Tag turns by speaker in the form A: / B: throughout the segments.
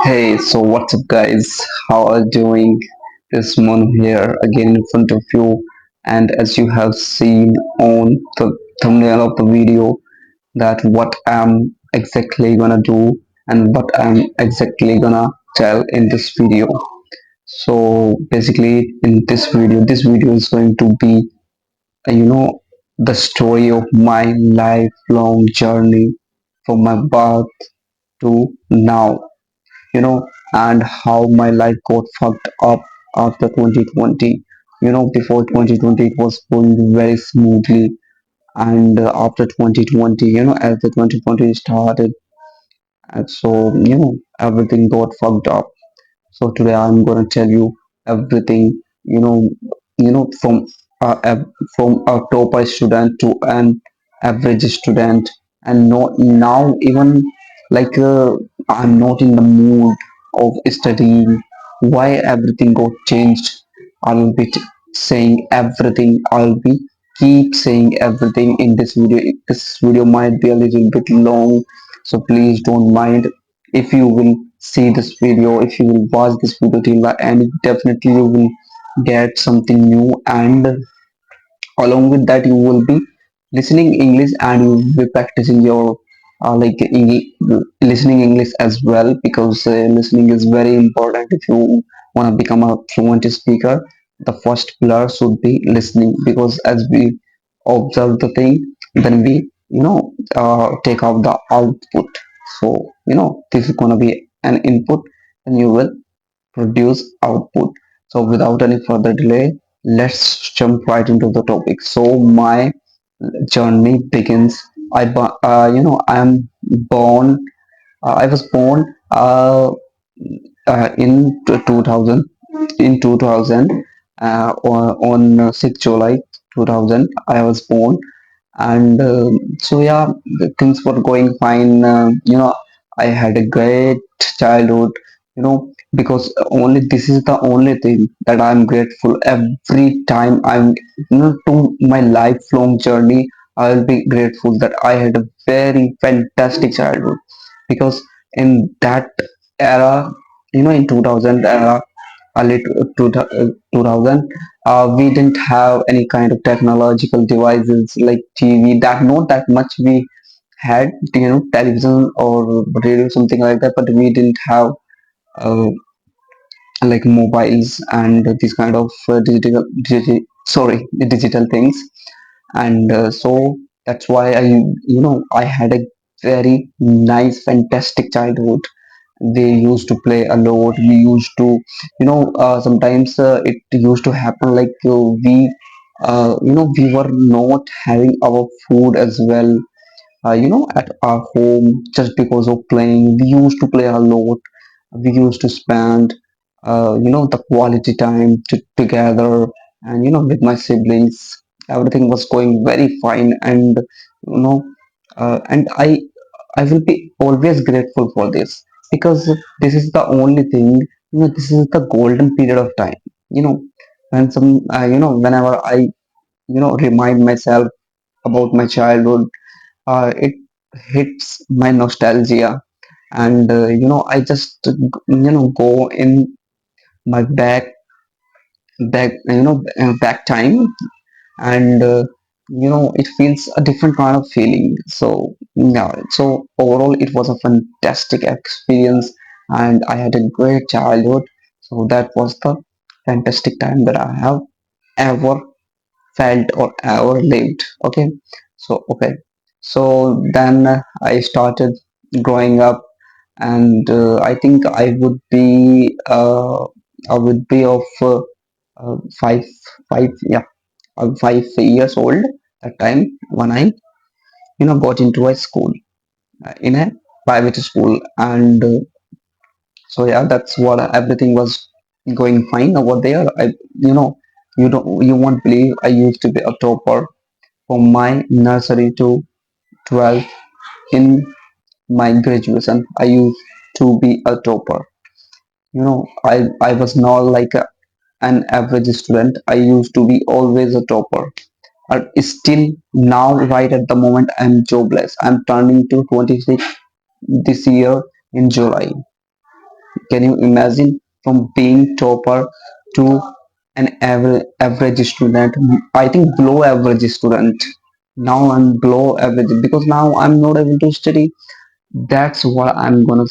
A: Hey, so what's up, guys? How are you doing? This Monu here again in front of you, and as you have seen on the thumbnail of the video, that what I'm exactly gonna do and what I'm exactly gonna tell in this video. So basically, in this video is going to be, uh, you know, the story of my lifelong journey from my birth to now, and how my life got fucked up after 2020. Before 2020, it was going very smoothly, and after 2020, as the 2020 started, and so, everything got fucked up. So today I'm gonna tell you everything, from from a topper student to an average student, and not now even like I'm not in the mood of studying. Why everything got changed? I'll be saying everything. I'll be keep saying everything in this video. This video might be a little bit long, so please don't mind if you will see this video, if you will watch this video till the end. Definitely you will get something new, and along with that you will be listening English, and you will be practicing your listening English as well, because listening is very important. If you want to become a fluent speaker, the first pillar should be listening, because as we observe the thing, then we take out the output. So this is going to be an input, and you will produce output. So without any further delay, let's jump right into the topic. So my journey begins. I am born. I was born in 2000. In 2000, on 6th July 2000, I was born, and so yeah, the things were going fine. I had a great childhood, because only this is the only thing that I'm grateful. Every time I'm, to my lifelong journey, I'll be grateful that I had a very fantastic childhood, because in that era, in 2000 era, early 2000, we didn't have any kind of technological devices like TV. That not that much we had, television or radio, something like that, but we didn't have uh, like mobiles and these kind of digital things. And so that's why I had a very nice, fantastic childhood. They used to play a lot. We used to, sometimes it used to happen like we were not having our food as well, at our home, just because of playing. We used to play a lot. We used to spend, the quality time together, and with my siblings, everything was going very fine. And you know and I will be always grateful for this, because this is the only thing, this is the golden period of time, you know whenever I remind myself about my childhood, it hits my nostalgia. And I just go in my back time, and it feels a different kind of feeling. So yeah, so overall it was a fantastic experience, and I had a great childhood. So that was the fantastic time that I have ever felt or ever lived. Okay, so then I started growing up, and I think I would be of uh, five five yeah 5 years old that time, when I got into a school, in a private school. And so yeah, that's what, everything was going fine over there. You know you won't believe, I used to be a topper from my nursery to 12th. In my graduation, I used to be a topper. I was not like an average student. I used to be always a topper. Still now, right at the moment, I'm jobless. I'm turning to 26 this year in July. Can you imagine from being topper to an average student? I think below average student. Now I'm below average because now I'm not able to study. That's what I'm gonna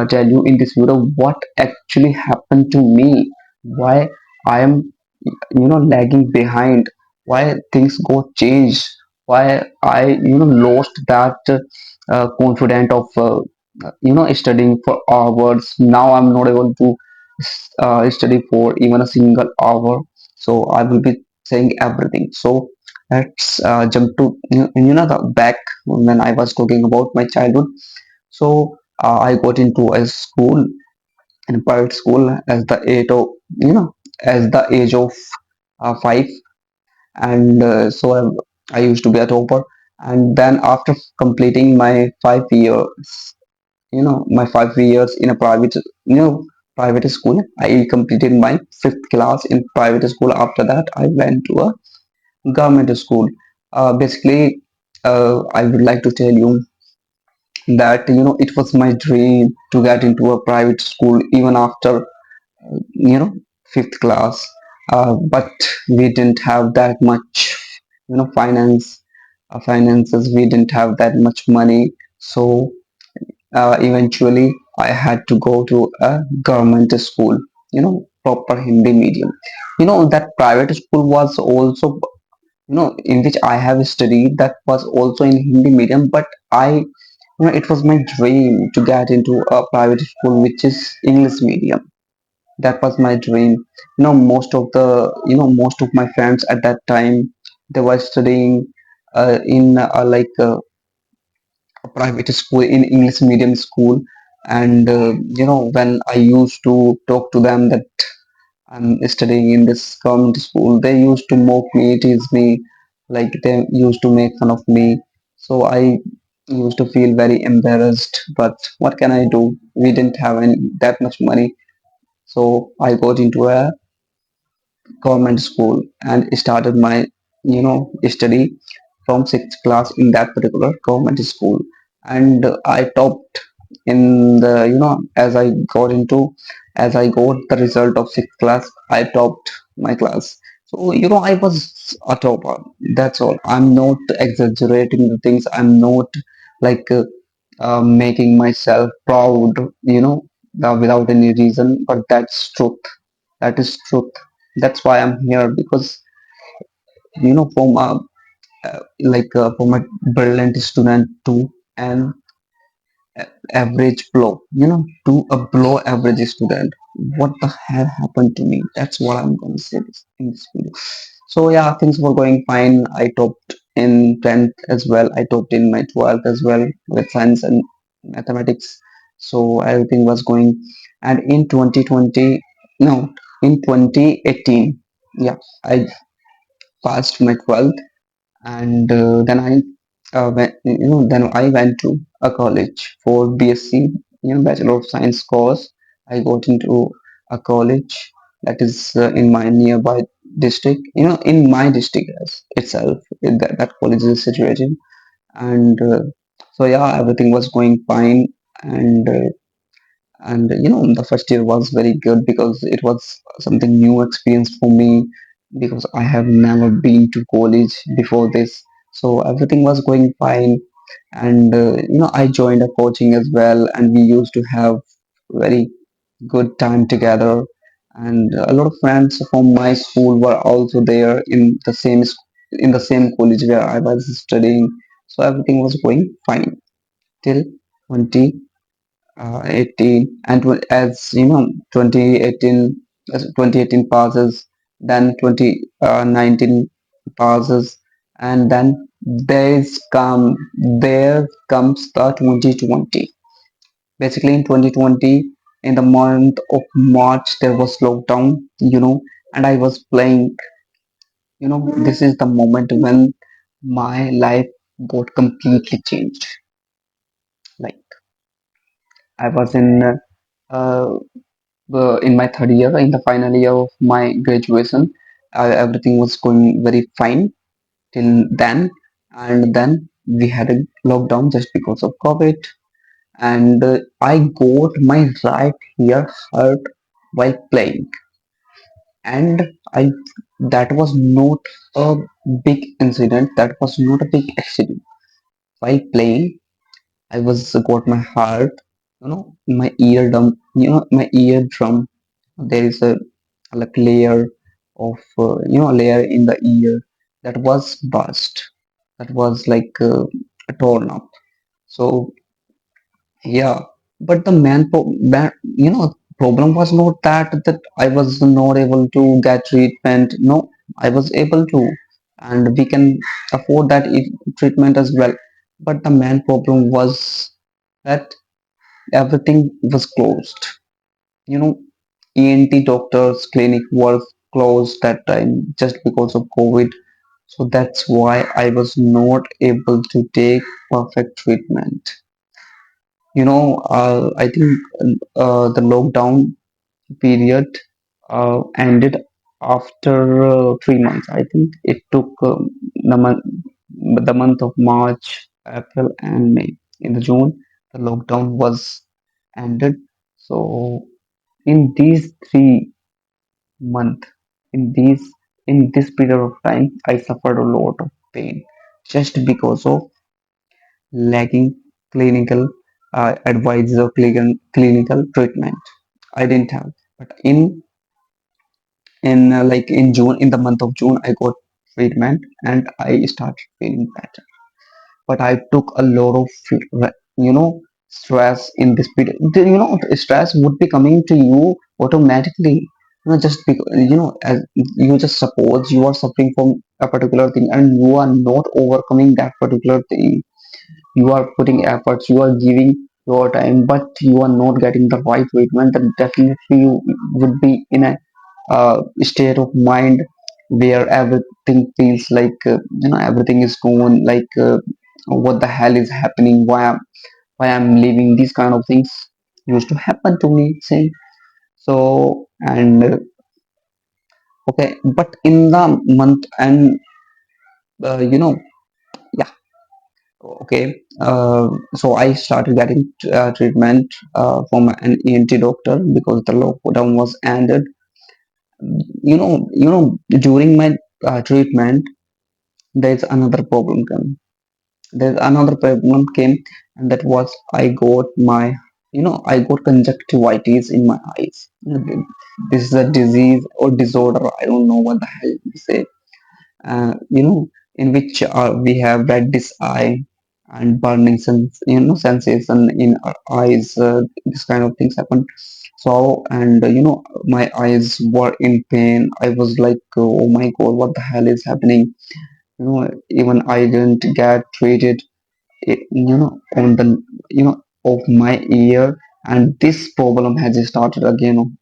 A: tell you in this video. What actually happened to me? Why I am lagging behind, why things go changed, why I lost that confidence of studying for hours. Now I'm not able to study for even a single hour, so I will be saying everything. So let's jump to the back when I was talking about my childhood. So I got into a school, in private school, as the age of as the age of 5. And I used to be a topper. And then after completing my 5 years, my 5 years in a private school, I completed my fifth class in private school. After that, I went to a government school. Basically, I would like to tell you that it was my dream to get into a private school even after you know fifth class, but we didn't have that much finances. We didn't have that much money, so eventually I had to go to a government school, proper Hindi medium. That private school was also, in which I have studied, that was also in Hindi medium, but it was my dream to get into a private school which is English medium. That was my dream. Most of my friends at that time, they were studying in a private school, in English medium school. And when I used to talk to them that I'm studying in this government school, they used to mock me, tease me, like they used to make fun of me. So I used to feel very embarrassed, but what can I do? We didn't have that much money. So I got into a government school and started my study from sixth class in that particular government school. And I topped in the as I got the result of sixth class, I topped my class. So I was a topper. That's all. I'm not exaggerating the things. I'm not like making myself proud, without any reason, but that's truth. That is truth. That's why I'm here, because from from a brilliant student to an average below, to a below average student. What the hell happened to me? That's what I'm going to say in this video. So yeah, things were going fine. I topped in 10th as well. I topped in my 12th as well with science and mathematics. So everything was going. And in 2020, no, in 2018, yeah, I passed my 12th. And then I went to a college for BSc, Bachelor of Science course. I got into a college that is in my nearby district, in my district itself. That college is situated. And so yeah, everything was going fine. And the first year was very good because it was something new experience for me, because I have never been to college before this. So everything was going fine. And I joined a coaching as well, and we used to have very good time together. And a lot of friends from my school were also there in the same college where I was studying. So everything was going fine till 20 18. And as 2018, as 2018 passes, then 2019 passes, and then there comes the 2020. Basically in 2020, in the month of March, there was lockdown, and I was playing. This is the moment when my life got completely changed. Like, I was uh, in my third year, in the final year of my graduation. Everything was going very fine till then. And then we had a lockdown just because of COVID. and I got my right ear hurt while playing, and I that was not a big incident. That was not a big accident. While playing, I was got my heart, my eardrum, my eardrum. There is a like layer of layer in the ear that was burst. That was like torn up. So yeah, but the problem was not that I was not able to get treatment. No, I was able to, and we can afford that treatment as well. But the main problem was that everything was closed. You know, ENT doctors clinic was closed that time just because of COVID. So that's why I was not able to take perfect treatment. I think the lockdown period ended after 3 months. I think it took the month of March, April, and May. In the June, the lockdown was ended. So in these 3 months, in these in this period of time, I suffered a lot of pain just because of lacking clinical advice or clinical treatment. I didn't have. But in June, in the month of June, I got treatment and I started feeling better. But I took a lot of stress in this period. Stress would be coming to you automatically. Just because as you just suppose you are suffering from a particular thing and you are not overcoming that particular thing. You are putting efforts, you are giving your time, but you are not getting the right treatment, then definitely you would be in a state of mind where everything feels like everything is going like what the hell is happening, why I'm living. These kind of things used to happen to me, see. So and okay, but in the month and yeah, okay, so I started getting treatment from an ENT doctor because the lockdown was ended. During my treatment, there's another problem came. There's another problem came, and that was I got conjunctivitis in my eyes. This is a disease or disorder. I don't know what the hell to say. In which we have reddish eye and burning sensation in our eyes. This kind of things happen. So, and my eyes were in pain. I was like, oh my God, what the hell is happening? Even I didn't get treated, on the, of my ear, and this problem has started again.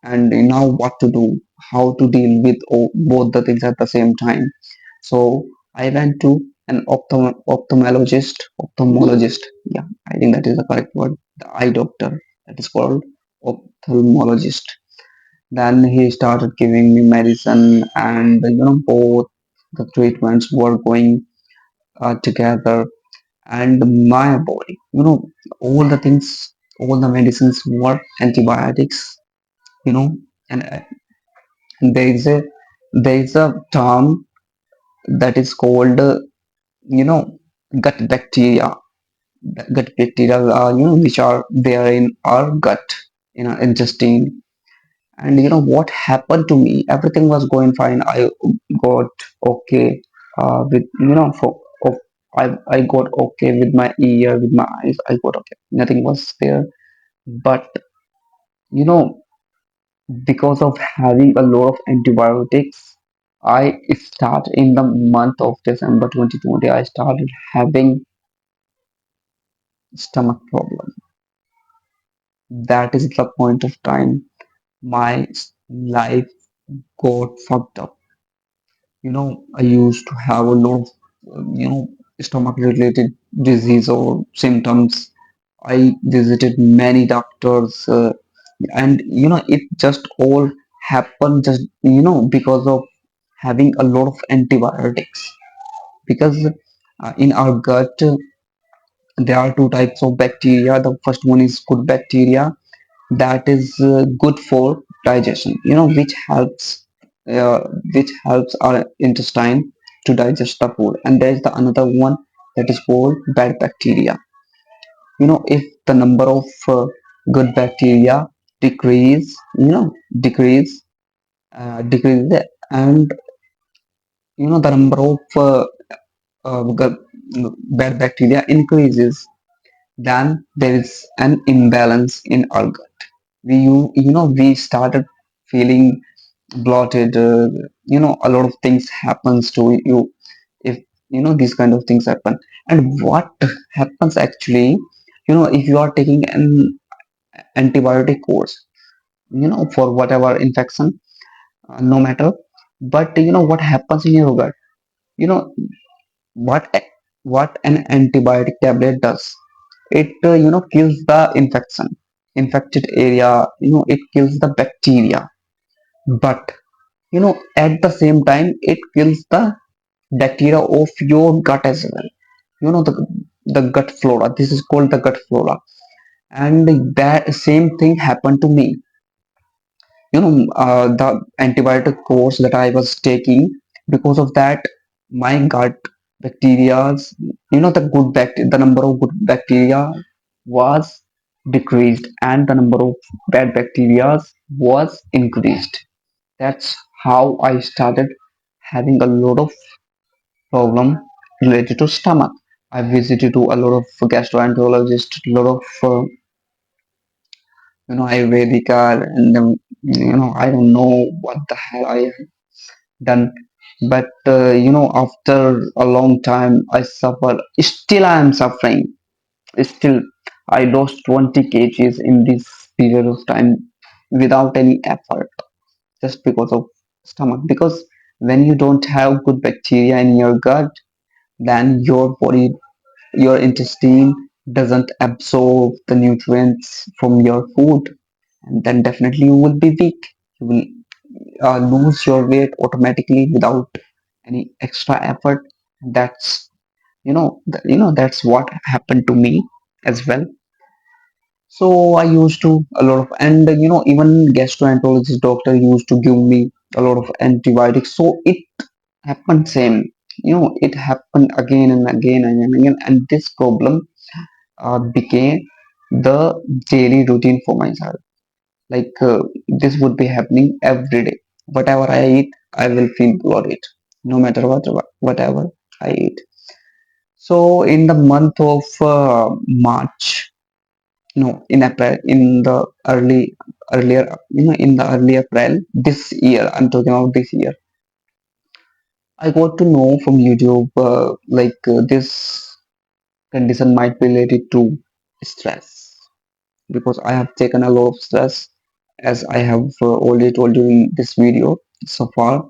A: And now what to do, how to deal with both the things at the same time. So I went to an ophthalmologist. Yeah, I think that is the correct word. The eye doctor, that is called ophthalmologist. Then he started giving me medicine, and both the treatments were going together. And my body, all the things, all the medicines were antibiotics, you know and there is a term that is called you know gut bacteria. Gut bacteria, which are there in our gut, in our intestine. And what happened to me, everything was going fine. I got okay with for of I got okay with my ear, with my eyes. I got okay, nothing was there. But you know because of having a lot of antibiotics, I start in the month of December 2020. I started having stomach problem. That is the point of time my life got fucked up. I used to have a lot of stomach related disease or symptoms. I visited many doctors, and it just all happened just because of having a lot of antibiotics. Because in our gut There are two types of bacteria. The first one is good bacteria, that is good for digestion, uh, which helps our intestine to digest the food. And there's the another one that is called bad bacteria. If the number of good bacteria decrease you know decrease decrease, and the number of good, bad bacteria increases, then there is an imbalance in our gut. We started feeling bloated. A lot of things happens to you if these kind of things happen. And what happens actually, if you are taking an antibiotic course, for whatever infection, no matter, but what happens in your gut, you know what what an antibiotic tablet does. It kills the infected area. It kills the bacteria, but at the same time it kills the bacteria of your gut as well. The gut flora, this is called the gut flora. And that same thing happened to me. The antibiotic course that I was taking, because of that my gut bacterias, the the number of good bacteria was decreased, and the number of bad bacteria was increased. That's how I started having a lot of problem related to stomach. I visited to a lot of gastroenterologists, a lot of Ayurvedica, and I don't know what the hell I have done. But after a long time I suffer. Still I am suffering. Still I lost 20 kgs in this period of time without any effort, just because of stomach. Because when you don't have good bacteria in your gut, then your intestine doesn't absorb the nutrients from your food, and then definitely you will be weak. You will lose your weight automatically without any extra effort. That's that's what happened to me as well. So I used to a lot of, and even gastroenterologist doctor used to give me a lot of antibiotics. So it happened same. It happened again and again and again, and this problem became the daily routine for myself. Like this would be happening every day. Whatever I eat, I will feel bloated, no matter whatever I eat. So in the month of March, no, in April, in the earlier, in the early April this year, I'm talking about this year, I got to know from YouTube, like this condition might be related to stress, because I have taken a lot of stress, as I have already told you in this video so far,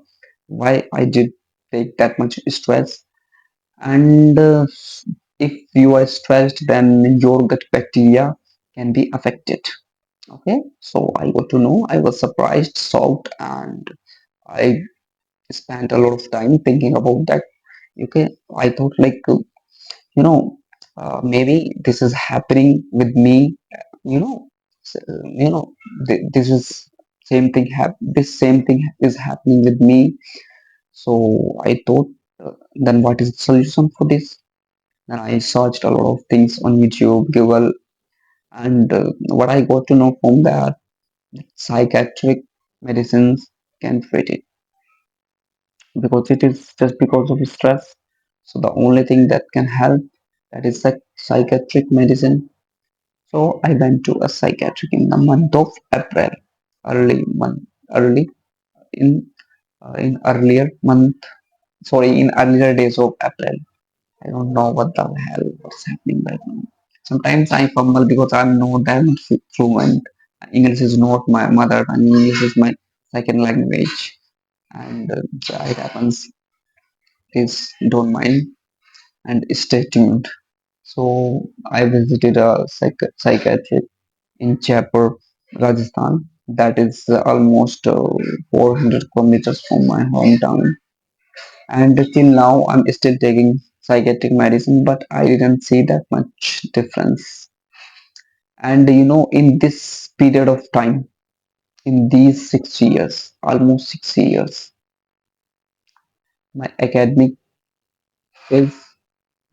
A: why I did take that much stress. And if you are stressed, then your gut bacteria can be affected. Okay, so I got to know, I was surprised, shocked, and I spent a lot of time thinking about that. Okay, I thought like, you know maybe this is happening with me. you know this is this same thing is happening with me. So I thought, then what is the solution for this? Then I searched a lot of things on YouTube, Google, and what I got to know from that, psychiatric medicines can treat it, because it is just because of stress. So the only thing that can help, that is psychiatric medicine. So I went to a psychiatric in the month of April, early month, early in earlier month, sorry, in earlier days of April. I don't know what the hell what's happening right now. Sometimes I fumble because I'm not that much fluent. English is not my mother tongue. English is my second language, and it happens. Please don't mind and stay tuned. So I visited a psychiatric in Jaipur, Rajasthan. That is almost 400 kilometers from my hometown. And till now, I'm still taking psychiatric medicine, but I didn't see that much difference. And in this period of time, in these 6 years, almost 6 years, my academic is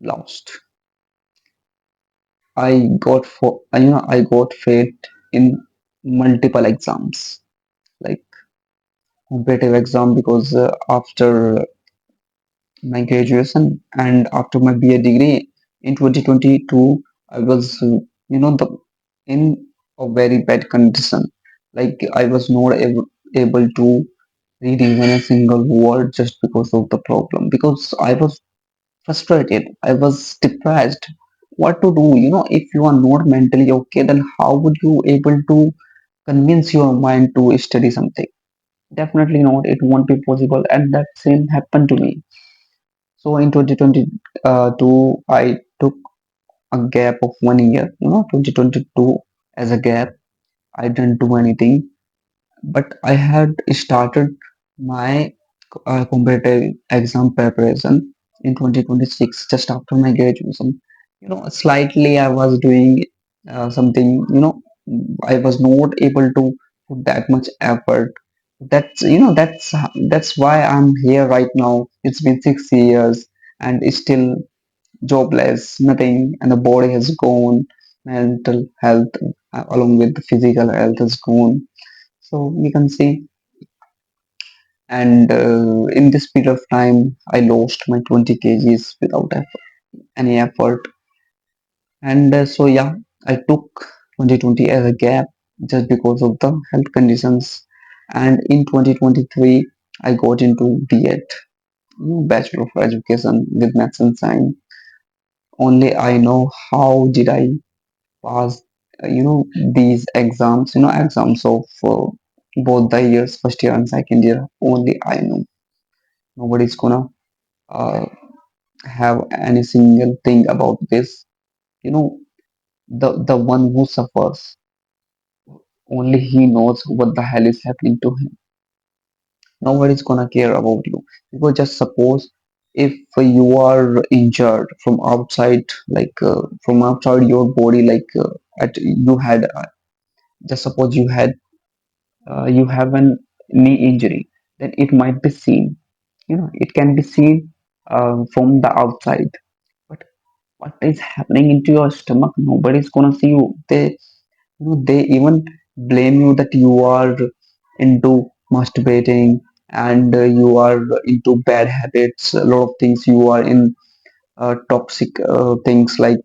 A: lost. I got failed in multiple exams, like competitive exam, because after my graduation and after my BA degree in 2022, I was, the in a very bad condition. Like I was not able to read even a single word just because of the problem. Because I was frustrated, I was depressed. What to do? If you are not mentally okay, then how would you able to convince your mind to study something? Definitely not. It won't be possible. And that same happened to me. So in 2022, I took a gap of 1 year, 2022 as a gap. I didn't do anything, but I had started my competitive exam preparation in 2026, just after my graduation. Slightly I was doing something, I was not able to put that much effort. That's why I'm here right now. It's been 6 years and still jobless, nothing, and the body has gone, mental health along with the physical health has gone. So you can see, and in this period of time, I lost my 20 kgs without any effort. And so yeah, I took 2020 as a gap just because of the health conditions. And in 2023, I got into B.Ed, Bachelor of Education with Maths and Science. Only I know how did I pass, these exams, exams of both the years, first year and second year. Only I know. Nobody's gonna uh, have any single thing about this. You know, the one who suffers, only he knows what the hell is happening to him. Nobody's gonna care about you. Because just suppose if you are injured from outside, like from outside your body, like at you had just suppose you have an knee injury, then it might be seen. It can be seen from the outside. But what is happening into your stomach? Nobody's gonna see you. They even blame you that you are into masturbating and you are into bad habits. A lot of things you are in toxic things like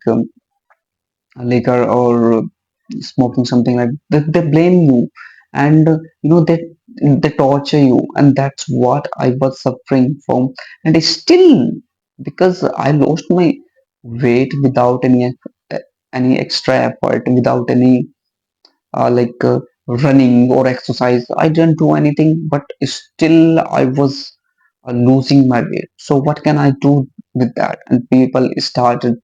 A: liquor or smoking something like that. They blame you, and they torture you, and that's what I was suffering from. And it's still, because I lost my weight without any extra effort, without any like running or exercise. I didn't do anything, but still I was losing my weight. So what can I do with that? And people started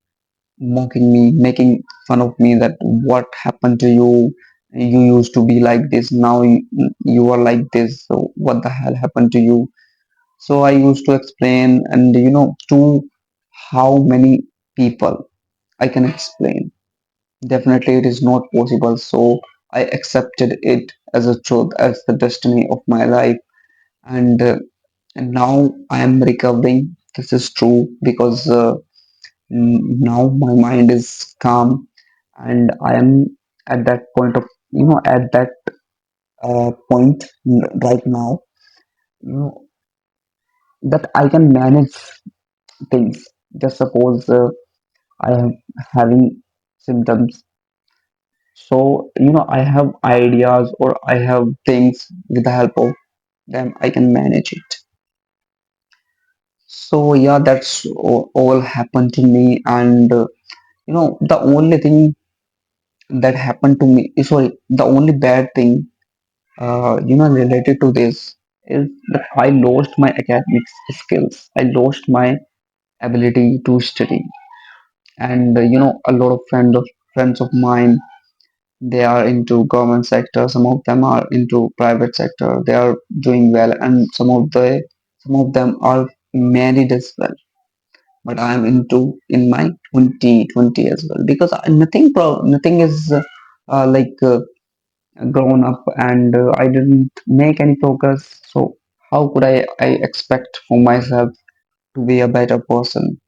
A: mocking me, making fun of me, that what happened to you? You used to be like this, now you are like this. So what the hell happened to you? So I used to explain, and to how many people I can explain. Definitely, it is not possible. So I accepted it as a truth, as the destiny of my life, and now I am recovering. This is true because now my mind is calm, and I am at that point of at that point right now, you know, that I can manage things. Just suppose I am having symptoms. So, I have ideas or I have things with the help of them, I can manage it. So, yeah, that's all happened to me. And, the only thing that happened to me, sorry, the only bad thing, related to this is that I lost my academic skills. I lost my ability to study. And, a lot of friends of mine, they are into government sector, some of them are into private sector, they are doing well, and some of them are married as well. but I am into in my 2020 as well, because nothing is like grown up, and I didn't make any progress. So how could I expect for myself to be a better person?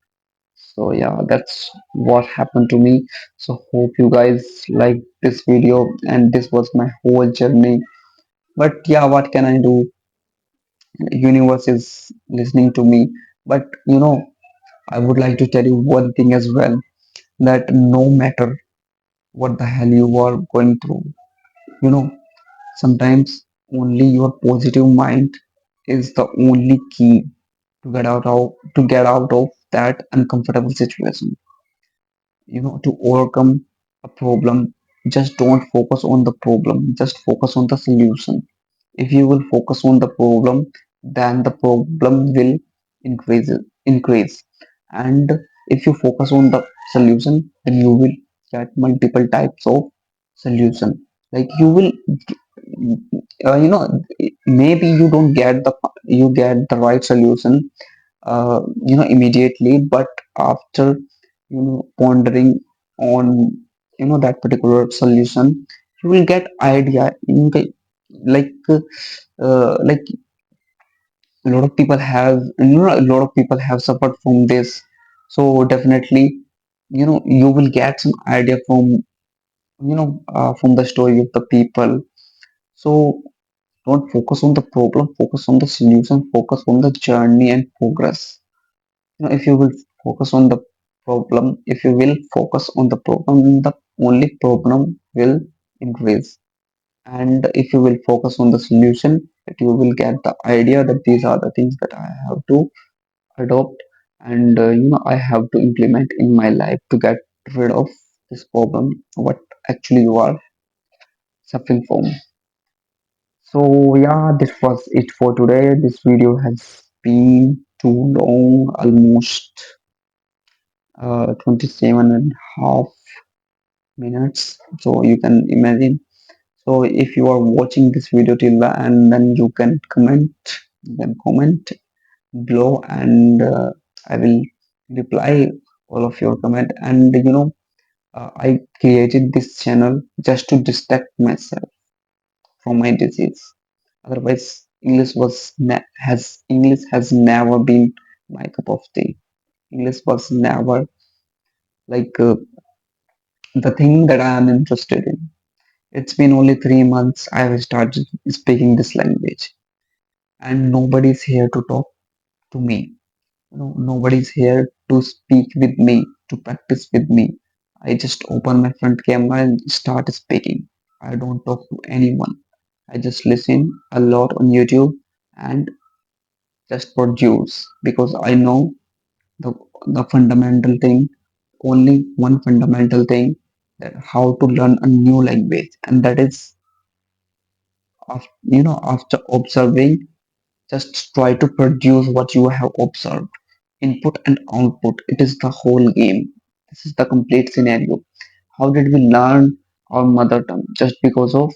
A: So yeah, that's what happened to me. So hope you guys like this video, and this was my whole journey. But yeah, what can I do? Universe is listening to me. But I would like to tell you one thing as well, that no matter what the hell you are going through, you know, sometimes only your positive mind is the only key to get out of that uncomfortable situation. To overcome a problem, just don't focus on the problem, just focus on the solution. If you will focus on the problem, then the problem will increase. And if you focus on the solution, then you will get multiple types of solution. Like you will uh, you know maybe you get the right solution immediately, but after pondering on that particular solution, you will get idea. Like like a lot of people have suffered from this. So definitely, you will get some idea from the story of the people. So don't focus on the problem, focus on the solution, focus on the journey and progress. If you will focus on the problem, if you will focus on the problem, then the only problem will increase. And if you will focus on the solution, that you will get the idea that these are the things that I have to adopt, and I have to implement in my life to get rid of this problem, what actually you are suffering from. So yeah, this was it for today. This video has been too long, almost 27 and a half minutes. So you can imagine. So if you are watching this video till the end, then you can comment below, and I will reply all of your comment. And I created this channel just to distract myself from my disease. Otherwise, English has never been my cup of tea. English was never like the thing that I am interested in. It's been only 3 months I have started speaking this language, and nobody's here to talk to me. Nobody's here to speak with me, to practice with me. I just open my front camera and start speaking. I don't talk to anyone. I just listen a lot on YouTube and just produce, because I know the the fundamental thing, only one fundamental thing, that how to learn a new language, and that is after observing, just try to produce what you have observed. Input and output, it is the whole game. This is the complete scenario. How did we learn our mother tongue? Just because of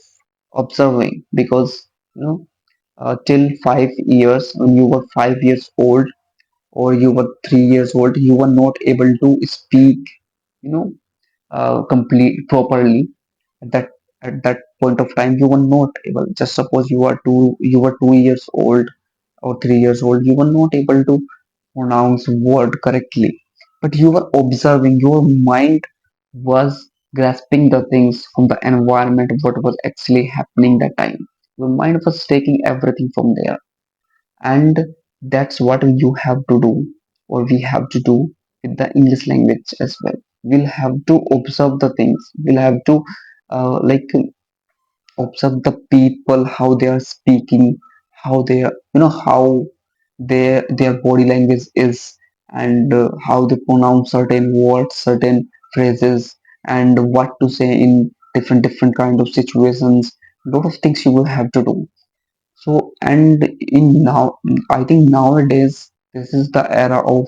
A: observing. Because till 5 years, when you were 5 years old or you were 3 years old, you were not able to speak you know complete properly. At that at that point of time, you were not able. Just suppose you were 2 years old or 3 years old, you were not able to pronounce word correctly, but you were observing. Your mind was grasping the things from the environment, what was actually happening that time. Your mind was taking everything from there. And that's what you have to do, or we have to do with the English language as well. We'll have to observe the things. We'll have to like observe the people, how they are speaking, how they are, how their body language is, and how they pronounce certain words, certain phrases, and what to say in different kind of situations. Lot of things you will have to do. So, and in now, I think nowadays this is the era of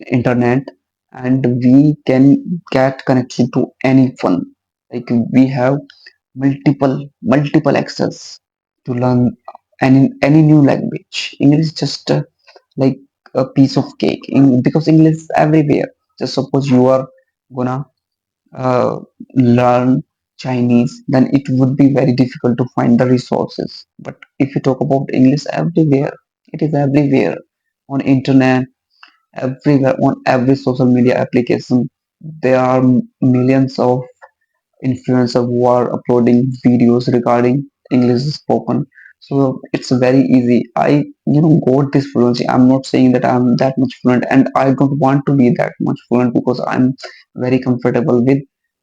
A: internet, and we can get connection to anyone. Like we have multiple access to learn any new language. English just like a piece of cake because English is everywhere. Just suppose you are gonna learn Chinese, then it would be very difficult to find the resources. But if you talk about English everywhere, it is everywhere on internet, everywhere on every social media application. There are millions of influencers who are uploading videos regarding English spoken. So it's very easy. I got this fluency. I'm not saying that I'm that much fluent, and I don't want to be that much fluent because I'm very comfortable with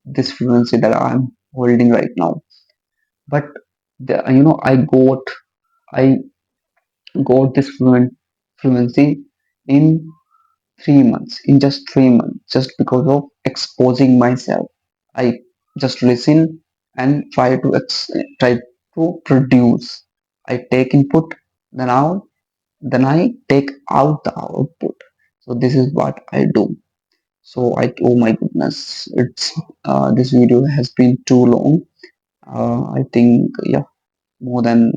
A: this fluency that I'm holding right now. But I got this fluency in 3 months, in just 3 months, just because of exposing myself. I just listen and try to produce. I take input, then out, then I take out the output. So this is what I do. So oh my goodness, it's this video has been too long. I think yeah, more than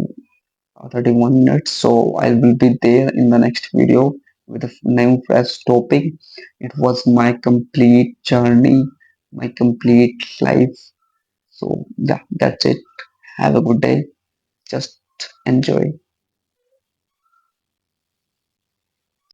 A: 31 minutes. So I will be there in the next video with a new fresh topic. It was my complete journey, my complete life. So yeah, that's it. Have a good day. Just enjoy.